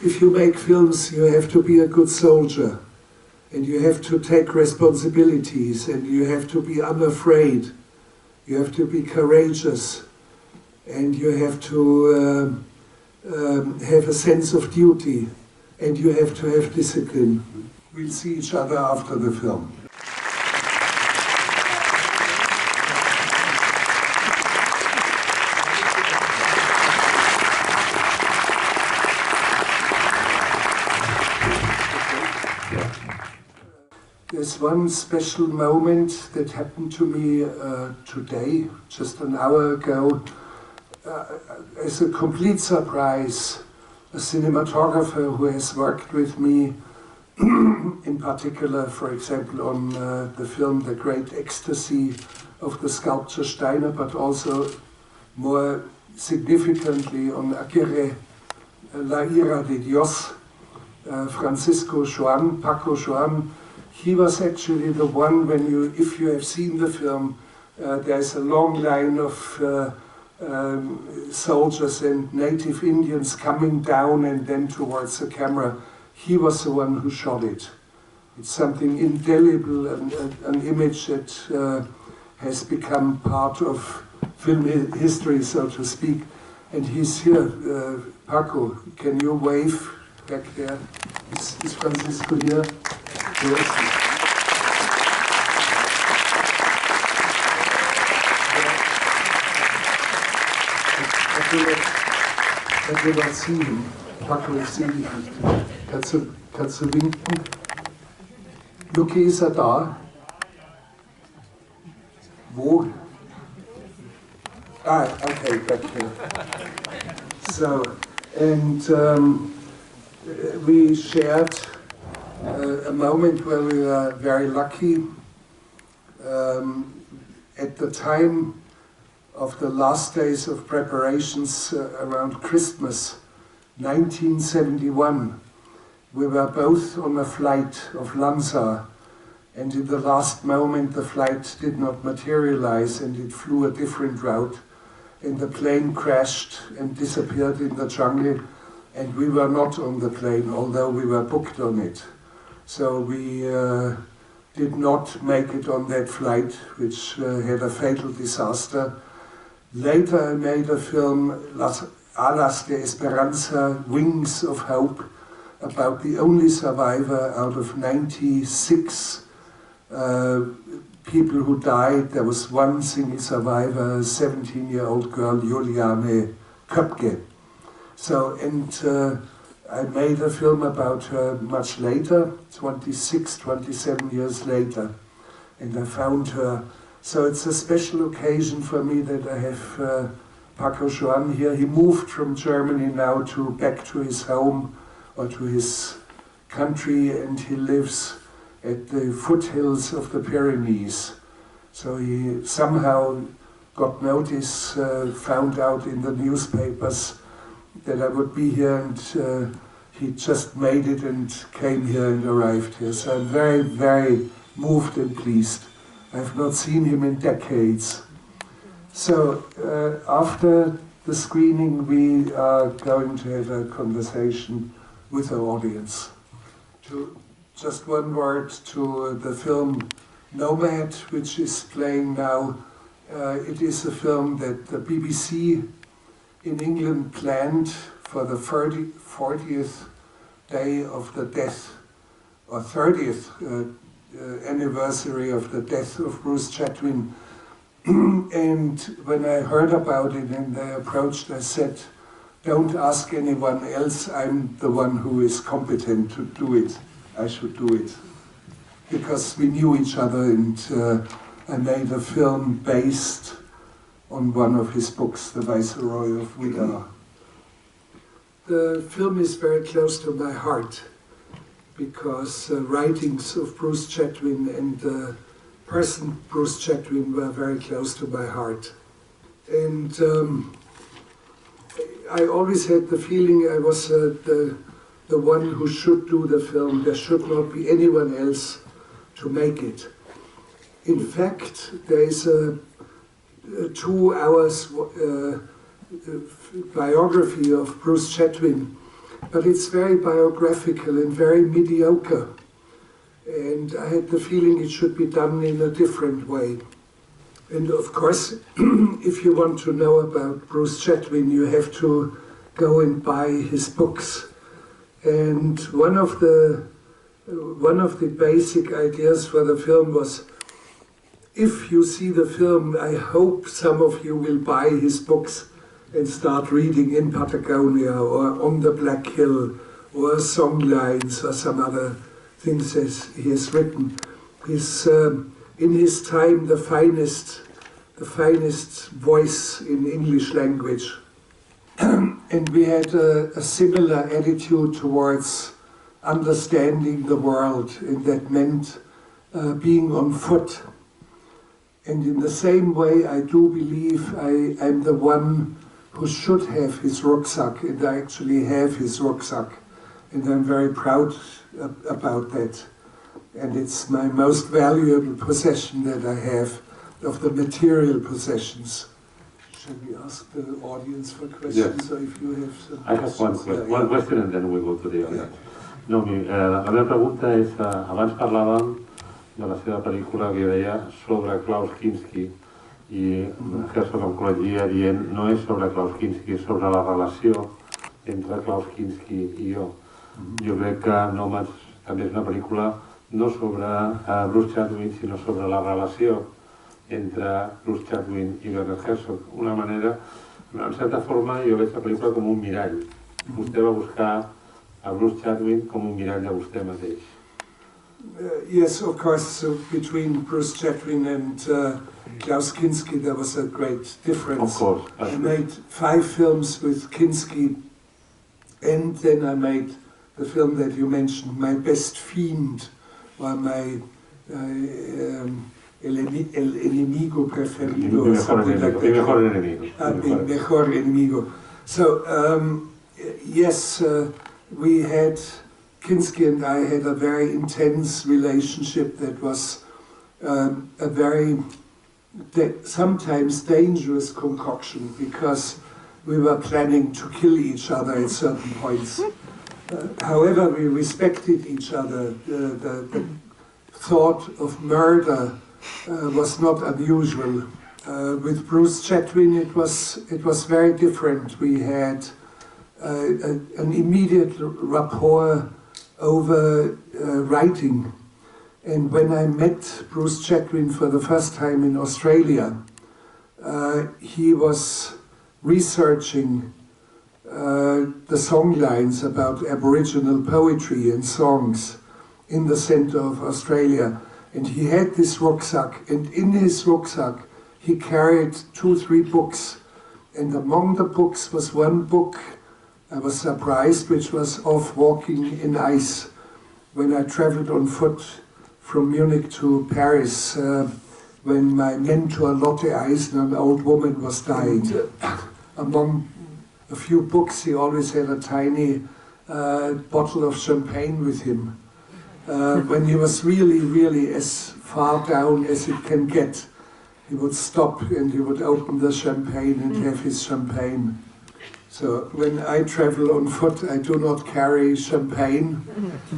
if you make films, you have to be a good soldier, and you have to take responsibilities, and you have to be unafraid, you have to be courageous, and you have to have a sense of duty, and you have to have discipline. We'll see each other after the film. There's one special moment that happened to me today, just an hour ago. As a complete surprise, a cinematographer who has worked with me, in particular, for example, on the film The Great Ecstasy of the sculptor Steiner, but also more significantly on Aguirre, La Ira de Dios, Francisco Joan, Paco Joan. He was actually the one, when you, if you have seen the film, there's a long line of soldiers and native Indians coming down and then towards the camera. He was the one who shot it. It's something indelible, an image that has become part of film history, so to speak. And he's here. Paco, can you wave back there? Is Francisco here? Yes. Ich will was sehen. Paco, ich sehe dich nicht. Kannst du winken? Luki, ist er da? Wo? Ah, okay, back here. So, and we shared a moment where we were very lucky. At the time of the last days of preparations around Christmas, 1971, we were both on a flight of Lanza, and in the last moment the flight did not materialize and it flew a different route, and the plane crashed and disappeared in the jungle, and we were not on the plane, although we were booked on it. So we did not make it on that flight, which had a fatal disaster. Later I made a film, Alas de Esperanza, Wings of Hope, about the only survivor out of 96 people who died. There was one single survivor, a 17-year-old girl, Juliane Köpke. So, and I made a film about her much later, 26, 27 years later, and I found her. So it's a special occasion for me that I have Paco Joan here. He moved from Germany now back to his home or to his country, and he lives at the foothills of the Pyrenees. So he somehow got notice, found out in the newspapers that I would be here, and he just made it and came here and arrived here. So I'm very, very moved and pleased. I've not seen him in decades. So after the screening, we are going to have a conversation with the audience. Just one word to the film Nomad, which is playing now. It is a film that the BBC in England planned for the 40th day of the death, or 30th anniversary of the death of Bruce Chatwin. And when I heard about it and they approached, I said, don't ask anyone else, I'm the one who is competent to do it. I should do it. Because we knew each other, and I made a film based on one of his books, The Viceroy of Widar. The film is very close to my heart, because writings of Bruce Chatwin and the person Bruce Chatwin were very close to my heart. And I always had the feeling I was the one who should do the film. There should not be anyone else to make it. In fact, there is a 2 hours biography of Bruce Chatwin but it's very biographical and very mediocre. And I had the feeling it should be done in a different way. And of course, if you want to know about Bruce Chatwin, you have to go and buy his books. And one of the basic ideas for the film was, if you see the film, I hope some of you will buy his books and start reading In Patagonia or On the Black Hill or Songlines or some other things he has written. He's in his time the finest voice in English language. And we had a similar attitude towards understanding the world, and that meant being on foot. And in the same way, I do believe I'm the one who should have his rucksack, and I actually have his rucksack. And I'm very proud about that. And it's my most valuable possession that I have of the material possessions. Should we ask the audience for questions? Yes. Or if you have some I have one question and then we go to the audience. No, la meva pregunta és, abans parlàvem de la seva pel·lícula que deia sobre Klaus Kinski i Herzog em corregia dient no és sobre Klaus Kinski, és sobre la relació entre Klaus Kinski i jo. Jo crec que Nomad també és una pel·lícula no sobre Bruce Chatwin, sinó sobre la relació entre Bruce Chatwin i Werner Herzog. Una manera, en certa forma, jo veig la pel·lícula com un mirall. Vostè va buscar a Bruce Chatwin com un mirall de vostè mateix. Yes, of course, between Bruce Chatwin and Klaus Kinski there was a great difference. Of course. I made 5 films with Kinski, and then I made the film that you mentioned, My Best Fiend, or my El enemigo preferido, or something like that. Mi mejor enemigo. Mi mejor enemigo. So, yes, we had, Kinski and I had a very intense relationship that was a very, sometimes dangerous concoction, because we were planning to kill each other at certain points. However, we respected each other. The thought of murder was not unusual. With Bruce Chatwin, it was very different. We had an immediate rapport over writing. And when I met Bruce Chatwin for the first time in Australia, he was researching the songlines about Aboriginal poetry and songs in the centre of Australia. And he had this rucksack, and in his rucksack he carried 2-3 books. And among the books was one book, I was surprised, which was Of Walking in Ice, when I travelled on foot from Munich to Paris, when my mentor Lotte Eisen, an old woman, was dying. Among a few books, he always had a tiny bottle of champagne with him. When he was really as far down as it can get, he would stop and he would open the champagne and have his champagne. So when I travel on foot, I do not carry champagne,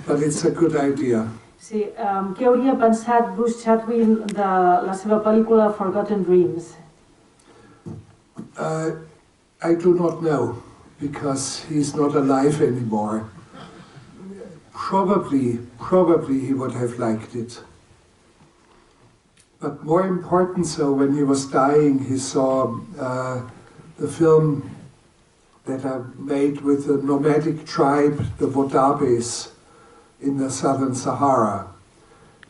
but it's a good idea. Sí, què hauria pensat Bruce Chatwin de la seva pel·lícula Forgotten Dreams? I do not know, because he's not alive anymore. Probably he would have liked it. But more important so, when he was dying, he saw the film that I made with the nomadic tribe, the Vodabes, in the southern Sahara.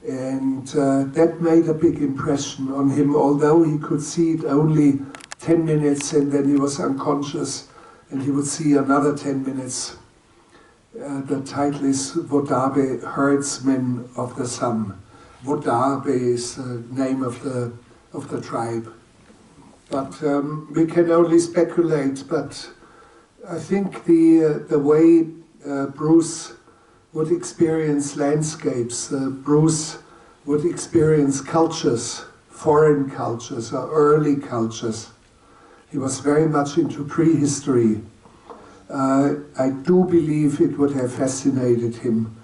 And that made a big impression on him, although he could see it only 10 minutes and then he was unconscious and he would see another 10 minutes. The title is Vodabe, Herdsmen of the Sun. Vodabe is the name of the tribe. But we can only speculate, but I think the way Bruce would experience landscapes, Bruce would experience cultures, foreign cultures or early cultures. He was very much into prehistory. I do believe it would have fascinated him.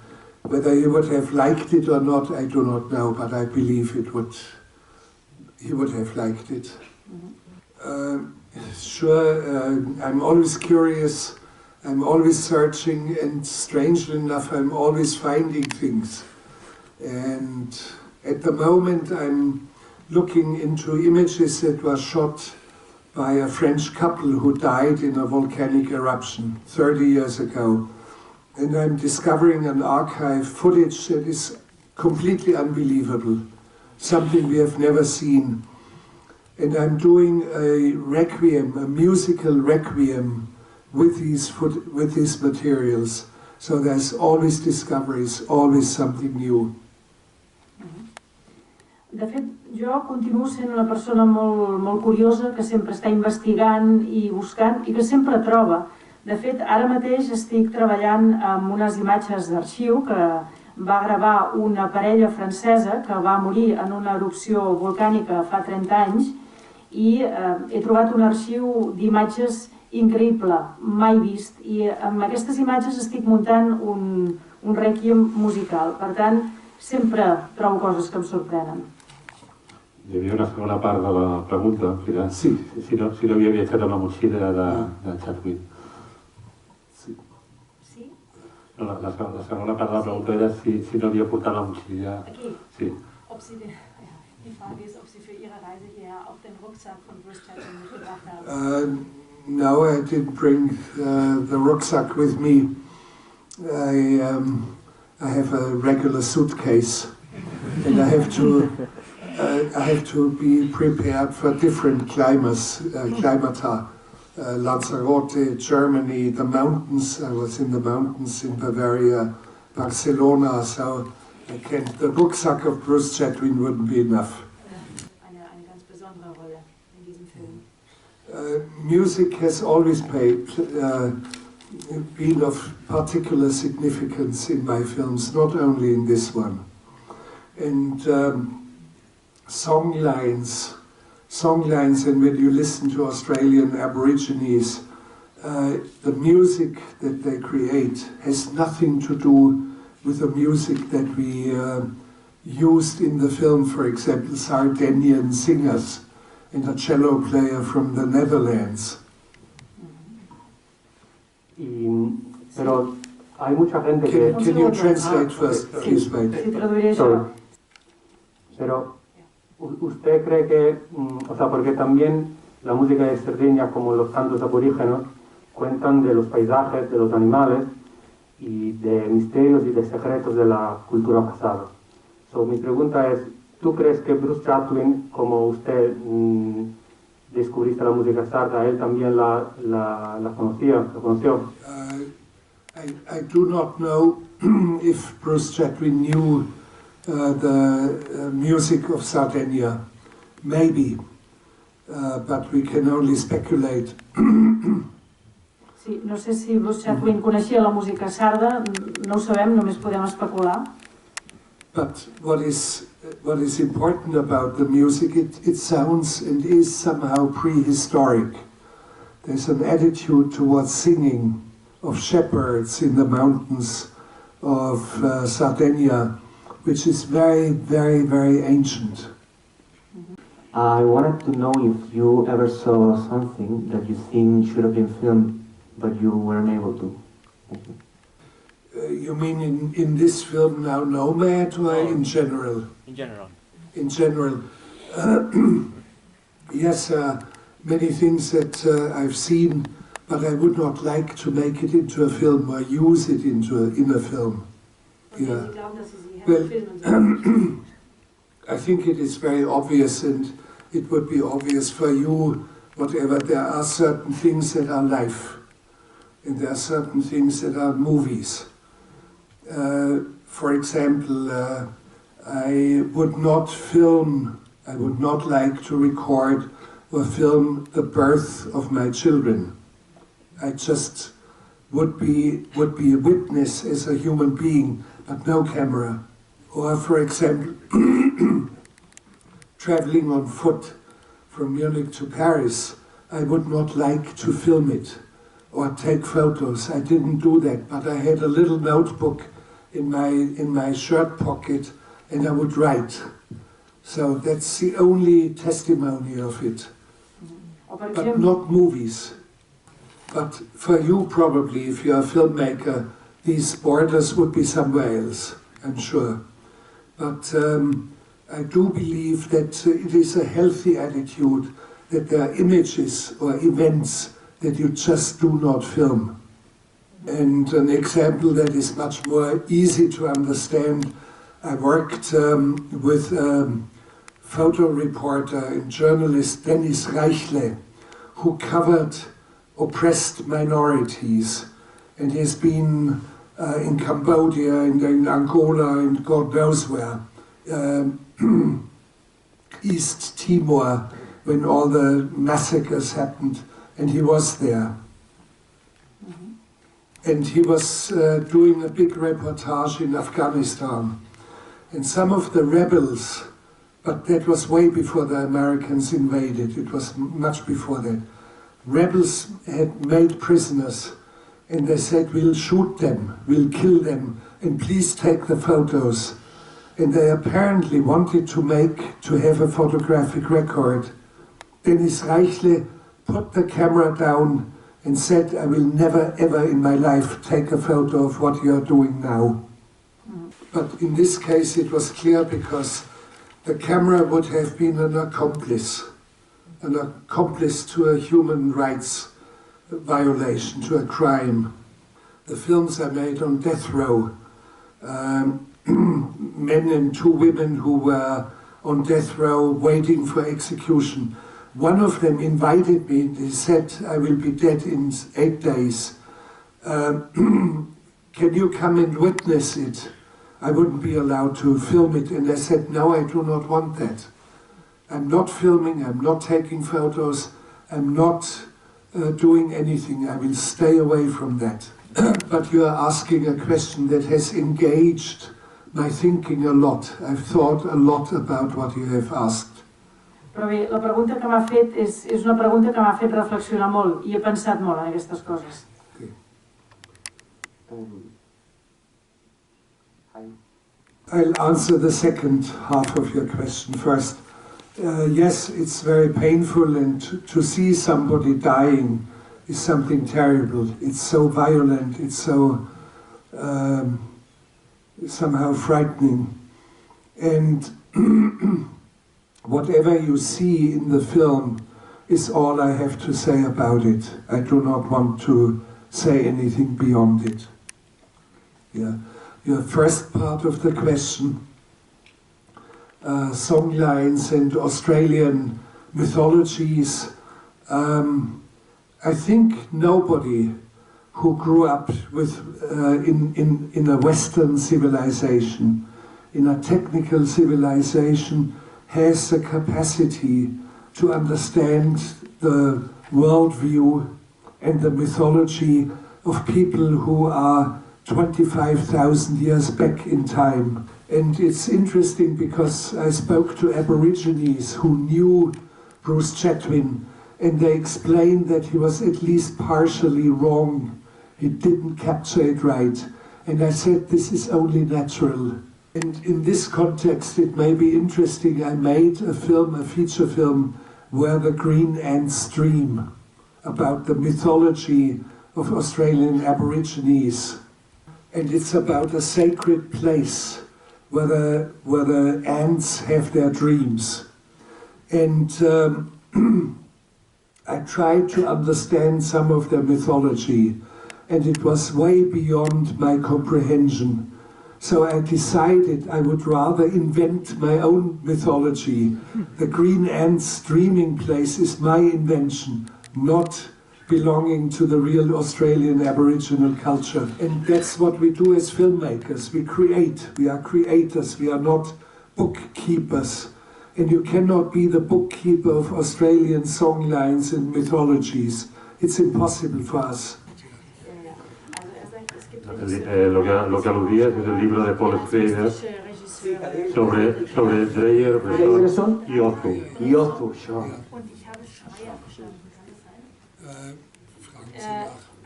Whether he would have liked it or not, I do not know, but I believe he would have liked it. I'm always curious, I'm always searching, and strangely enough, I'm always finding things. And at the moment, I'm looking into images that were shot by a French couple who died in a volcanic eruption 30 years ago. And I'm discovering an archive footage that is completely unbelievable, something we have never seen. And I'm doing a requiem, a musical requiem with these materials. So there's always discoveries, always something new. De fet, jo continuo sent una persona molt curiosa, que sempre està investigant i buscant i que sempre troba. De fet, ara mateix estic treballant amb unes imatges d'arxiu que va gravar una parella francesa que va morir en una erupció volcànica fa 30 anys i he trobat un arxiu d'imatges increïble, mai vist, i amb aquestes imatges estic muntant un requiem musical. Per tant, sempre trobo coses que em sorprenen. Hi havia una segona part de la pregunta, que era si no havia viatjat amb la motxilla de Chatwin. Sí? La segona part de la pregunta era si no havia portat la motxilla. Aquí? Sí. Die Frage ist, ob Sie für Ihre Reise hierher auch den Rucksack von Bruce Chatwin mitgebracht haben. No, I didn't bring the rucksack with me. I have a regular suitcase, and I have to be prepared for different climata. Lanzarote, Germany, the mountains. I was in the mountains in Bavaria, Barcelona, so the rucksack of Bruce Chatwin wouldn't be enough. Eine ganz besondere Rolle in diesem Film. Music has always been of particular significance in my films, not only in this one. And songlines, and when you listen to Australian Aborigines, the music that they create has nothing to do with the music that we used in the film, for example, Sardinian singers and a cello player from the Netherlands. Pero hay mucha gente que... Can you translate first, please, mate? Pero usted cree que, o sea, porque también la música de Cerdeña, como los cantos aborígenos, cuentan de los paisajes, de los animales y de misterios y de secretos de la cultura pasada. So, mi pregunta es, ¿tú crees que Bruce Chatwin, como usted descubriste la música sarda, él también la conoció? I do not know if Bruce Chatwin knew the music of Sardinia. Maybe, but we can only speculate. Sí, no sé si Bruce Chatwin coneixia la música sarda, no ho sabem, només podem especular. But what is important about the music, it sounds and is somehow prehistoric. There's an attitude towards singing of shepherds in the mountains of Sardinia, which is very, very, very ancient. I wanted to know if you ever saw something that you think should have been filmed, but you weren't able to. Thank you. You mean in this film now, Nomad, or in general? In general. In general. Yes, many things that I've seen, but I would not like to make it into a film or use it in a film. Yeah. Well, I think it is very obvious, and it would be obvious for you, whatever. There are certain things that are life, and there are certain things that are movies. For example, I would not like to record or film the birth of my children. I just would be a witness as a human being, but no camera. Or, for example, traveling on foot from Munich to Paris, I would not like to film it. or take photos. I didn't do that, but I had a little notebook in my shirt pocket, and I would write. So that's the only testimony of it. But not movies. But for you probably, if you're a filmmaker, these borders would be somewhere else, I'm sure. But I do believe that it is a healthy attitude that there are images or events that you just do not film. And an example that is much more easy to understand, I worked with photo reporter and journalist Dennis Reichle, who covered oppressed minorities, and he's been in Cambodia and in Angola and God knows where, East Timor, when all the massacres happened, and he was there. And he was doing a big reportage in Afghanistan. And some of the rebels, but that was way before the Americans invaded, it was much before that. Rebels had made prisoners, and they said, we'll shoot them, we'll kill them, and please take the photos. And they apparently wanted to have a photographic record. Dennis Reichle put the camera down and said, I will never ever in my life take a photo of what you're doing now. But in this case it was clear because the camera would have been an accomplice to a human rights violation, to a crime. The films I made on death row, men and two women who were on death row waiting for execution. One of them invited me, and he said, I will be dead in 8 days. Can you come and witness it? I wouldn't be allowed to film it. And I said, no, I do not want that. I'm not filming, I'm not taking photos, I'm not doing anything. I will stay away from that. But you are asking a question that has engaged my thinking a lot. I've thought a lot about what you have asked. Però bé, la pregunta que m'ha fet és una pregunta que m'ha fet reflexionar molt i he pensat molt en aquestes coses. Okay. I'll answer the second half of your question first. Yes, it's very painful, and to see somebody dying is something terrible. It's so violent, it's so somehow frightening. And whatever you see in the film is all I have to say about it. I do not want to say anything beyond it. Yeah. Your first part of the question, songlines and Australian mythologies. I think nobody who grew up with in a Western civilization, in a technical civilization, has the capacity to understand the worldview and the mythology of people who are 25,000 years back in time. And it's interesting because I spoke to Aborigines who knew Bruce Chatwin, and they explained that he was at least partially wrong. He didn't capture it right. And I said, this is only natural. And in this context, it may be interesting, I made a film, a feature film, Where the Green Ants Dream, about the mythology of Australian Aborigines. And it's about a sacred place where the ants have their dreams. And I tried to understand some of their mythology, and it was way beyond my comprehension. So I decided I would rather invent my own mythology. The Green Ants Dreaming Place is my invention, not belonging to the real Australian Aboriginal culture. And that's what we do as filmmakers. We create, we are creators, we are not bookkeepers. And you cannot be the bookkeeper of Australian songlines and mythologies. It's impossible for us. Lo que aludía es el libro de Paul Schrader sobre Dreyer, Bresson y Ozu.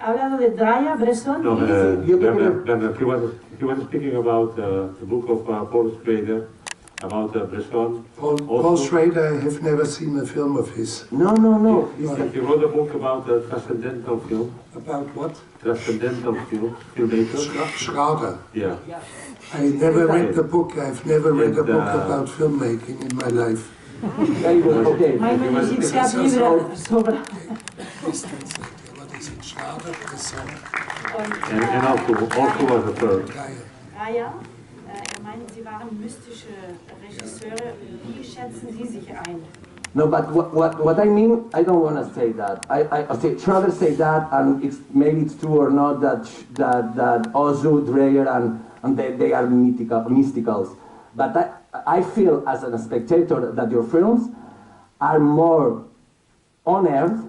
Ha hablado de Dreyer, Bresson. No, you- he was speaking about the book of Paul Schrader, about Bresson. Paul Schrader, I have never seen a film of his. No. He wrote a book about transcendental film. About what? Transcendental filmmakers. Schrader. Yeah. I never read the book. I've never read a book about filmmaking in my life. Very good. Okay. Maar in een Egyptiaans libro sobre... What is it? Schrader? Bresson? And also was a third. Dreyer, meinen, Sie waren mystische Regisseure. Wie schätzen Sie sich ein? No, but what I mean, I don't want to say that. I say Schrader say that, and maybe it's true or not that Ozu, Dreyer, and they are mysticals. But I feel as a spectator that your films are more on earth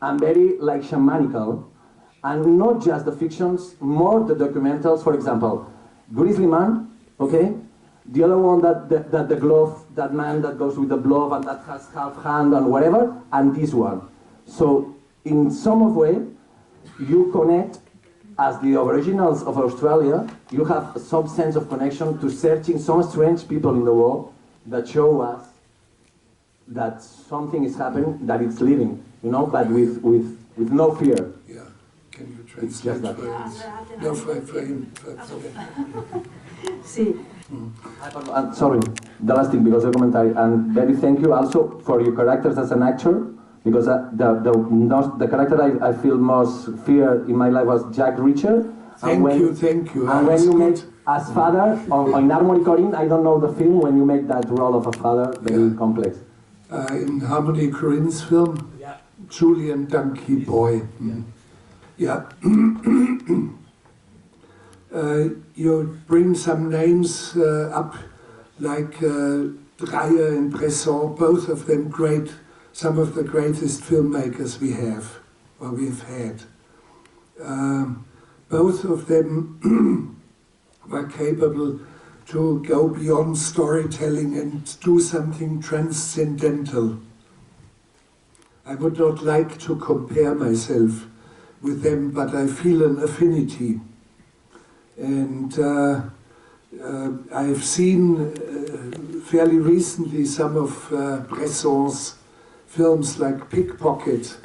and very like shamanical, and not just the fictions, more the documentals. For example, Grizzly Man, okay? The other one that the glove, that man that goes with the glove and that has half hand and whatever, and this one. So in some way, you connect, as the originals of Australia, you have some sense of connection to searching some strange people in the world that show us that something is happening, that it's living, you know, but with no fear. Yeah. Can you translate for him? No, for him. Sí. Sorry, the last thing, because of the commentary, and very thank you also for your characters as an actor, because the character I feel most fear in my life was Jack Reacher. Thank you. And when you make as father, or in Harmony Korine, I don't know the film, when you make that role of a father, very complex. In Harmony Korine's film, Julian Donkey Boy. Yeah. You bring some names up, like Dreyer and Bresson, both of them great, some of the greatest filmmakers we have, or we've had. Both of them were capable to go beyond storytelling and do something transcendental. I would not like to compare myself with them, but I feel an affinity. And I've seen fairly recently some of Bresson's films like Pickpocket,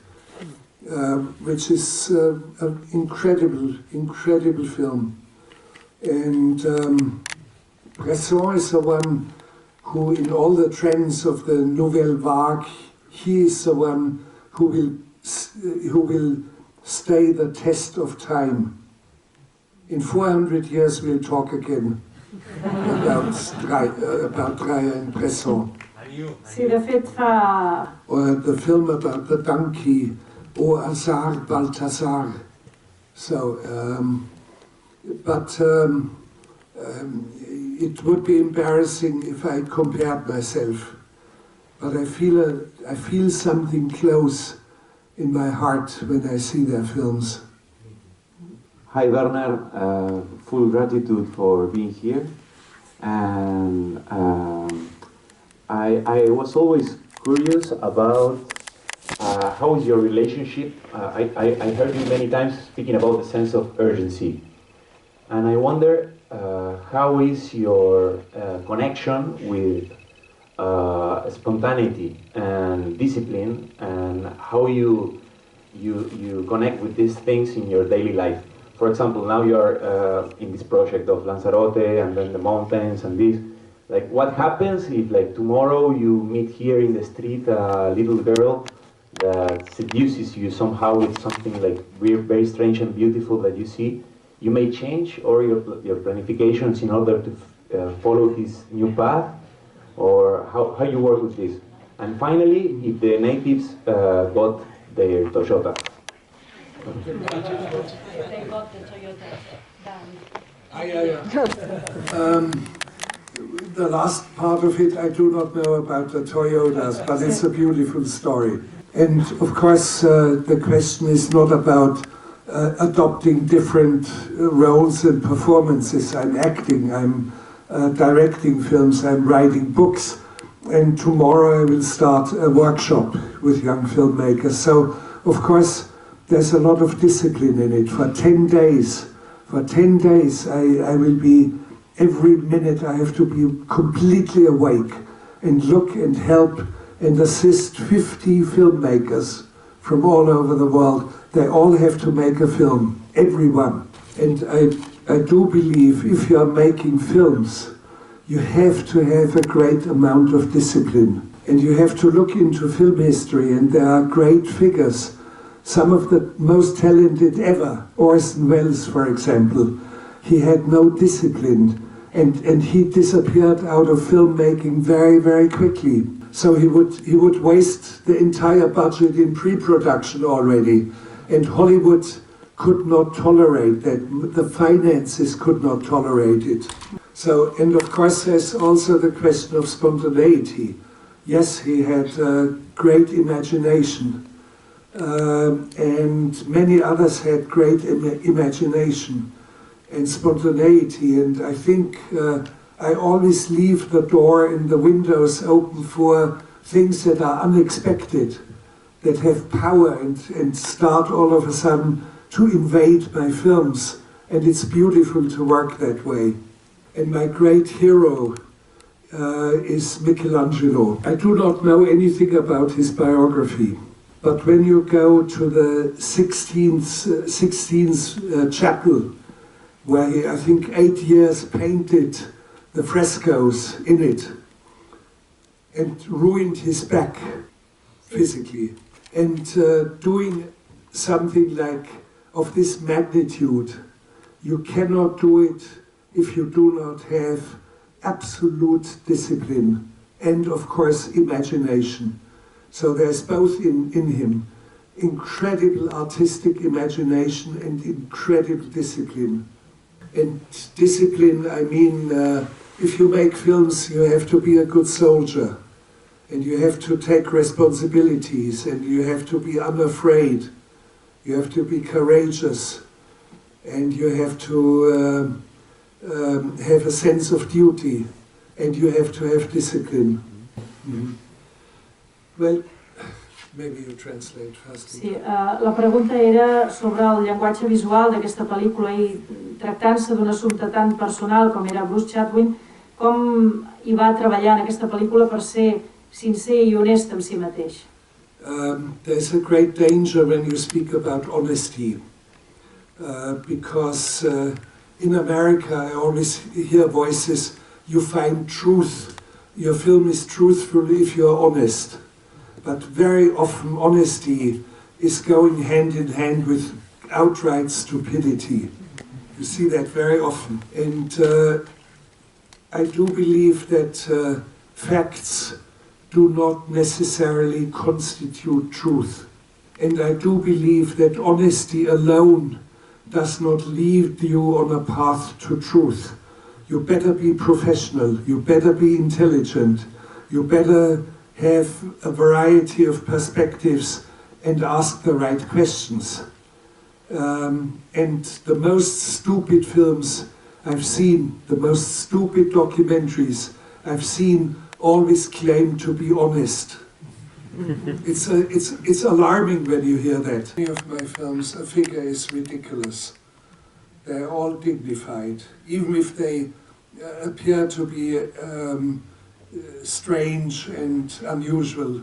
which is an incredible film. And Bresson is the one who, in all the trends of the Nouvelle Vague, he is the one who will stay the test of time. In 400 years we'll talk again about Dreyer and Bresson. Sí, de fet fa... Or the film about the donkey, O Azar Balthazar. So, it would be embarrassing if I compared myself. But I feel something close in my heart when I see their films. Hi Werner, full gratitude for being here, and I was always curious about how is your relationship. I heard you many times speaking about the sense of urgency, and I wonder how is your connection with spontaneity and discipline, and how you connect with these things in your daily life. For example, now you are in this project of Lanzarote and then the mountains and this. Like, what happens if, like, tomorrow you meet here in the street a little girl that seduces you somehow with something like very strange and beautiful that you see? You may change or your planifications in order to follow this new path, or how you work with this. And finally, if the natives got their Toyota. They got the Toyota down. The last part of it I do not know about the Toyotas, but it's a beautiful story. And of course the question is not about adopting different roles and performances. I'm acting, I'm directing films, I'm writing books, and tomorrow I will start a workshop with young filmmakers. So of course there's a lot of discipline in it. For 10 days, I will be, every minute I have to be completely awake and look and help and assist 50 filmmakers from all over the world. They all have to make a film, everyone. And I do believe if you are making films, you have to have a great amount of discipline. And you have to look into film history, and there are great figures. Some of the most talented ever, Orson Welles, for example, he had no discipline, and he disappeared out of filmmaking very, very quickly. So he would waste the entire budget in pre-production already, and Hollywood could not tolerate that. The finances could not tolerate it. So, and of course there's also the question of spontaneity. Yes, he had great imagination, and many others had great imagination and spontaneity, and I think I always leave the door and the windows open for things that are unexpected, that have power and start all of a sudden to invade my films, and it's beautiful to work that way. And my great hero is Michelangelo. I do not know anything about his biography, but when you go to the 16th chapel, where he, I think, 8 years painted the frescoes in it, and ruined his back physically, and doing something like of this magnitude, you cannot do it if you do not have absolute discipline and, of course, imagination. So there's both in him incredible artistic imagination and incredible discipline. And discipline, I mean, if you make films, you have to be a good soldier, and you have to take responsibilities, and you have to be unafraid, you have to be courageous, and you have to have a sense of duty, and you have to have discipline. Mm-hmm. Well, maybe you translate first. Sí, la pregunta era sobre el llenguatge visual d'aquesta pel·lícula i tractant-se d'un assumpte tan personal com era Bruce Chatwin, com hi va treballar en aquesta pel·lícula per ser sincer i honest amb si mateix. There's a great danger when you speak about honesty, because in America I always hear voices, you find truth, your film is truthful if you're honest. But very often honesty is going hand in hand with outright stupidity. You see that very often. And I do believe that facts do not necessarily constitute truth. And I do believe that honesty alone does not lead you on a path to truth. You better be professional, you better be intelligent, you better have a variety of perspectives and ask the right questions. And the most stupid films I've seen, the most stupid documentaries I've seen, always claim to be honest. It's alarming when you hear that. In many of my films, a figure is ridiculous. They're all dignified, even if they appear to be strange and unusual.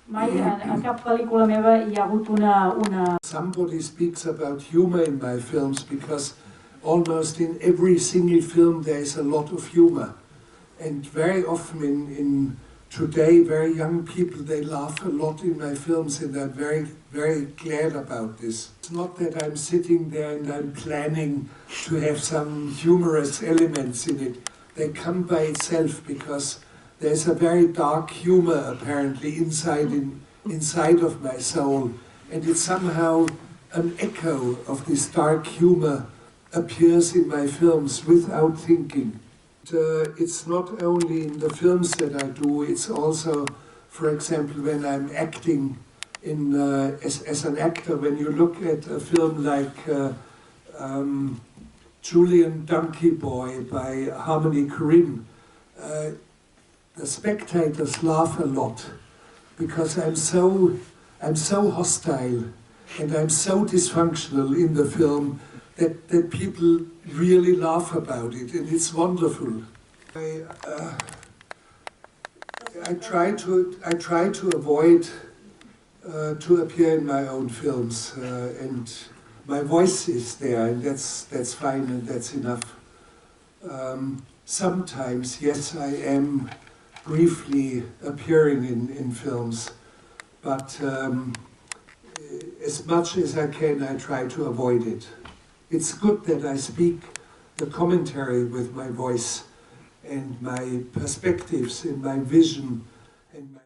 Mai en cap pel·lícula meva hi ha hagut una... Somebody speaks about humor in my films because almost in every single film there is a lot of humor. And very often in today, very young people, they laugh a lot in my films, and I'm very, very glad about this. It's not that I'm sitting there and I'm planning to have some humorous elements in it. They come by itself because there's a very dark humor apparently inside of my soul, and it's somehow an echo of this dark humor appears in my films without thinking. It's not only in the films that I do, it's also, for example, when I'm acting as an actor. When you look at a film like Julian Donkey Boy by Harmony Korine, the spectators laugh a lot because I'm so I'm so hostile and I'm so dysfunctional in the film that people really laugh about it, and it's wonderful. I try to avoid to appear in my own films, and my voice is there, and that's fine, and that's enough. Sometimes, yes, I am briefly appearing in films, but as much as I can, I try to avoid it. It's good that I speak the commentary with my voice and my perspectives and my vision and my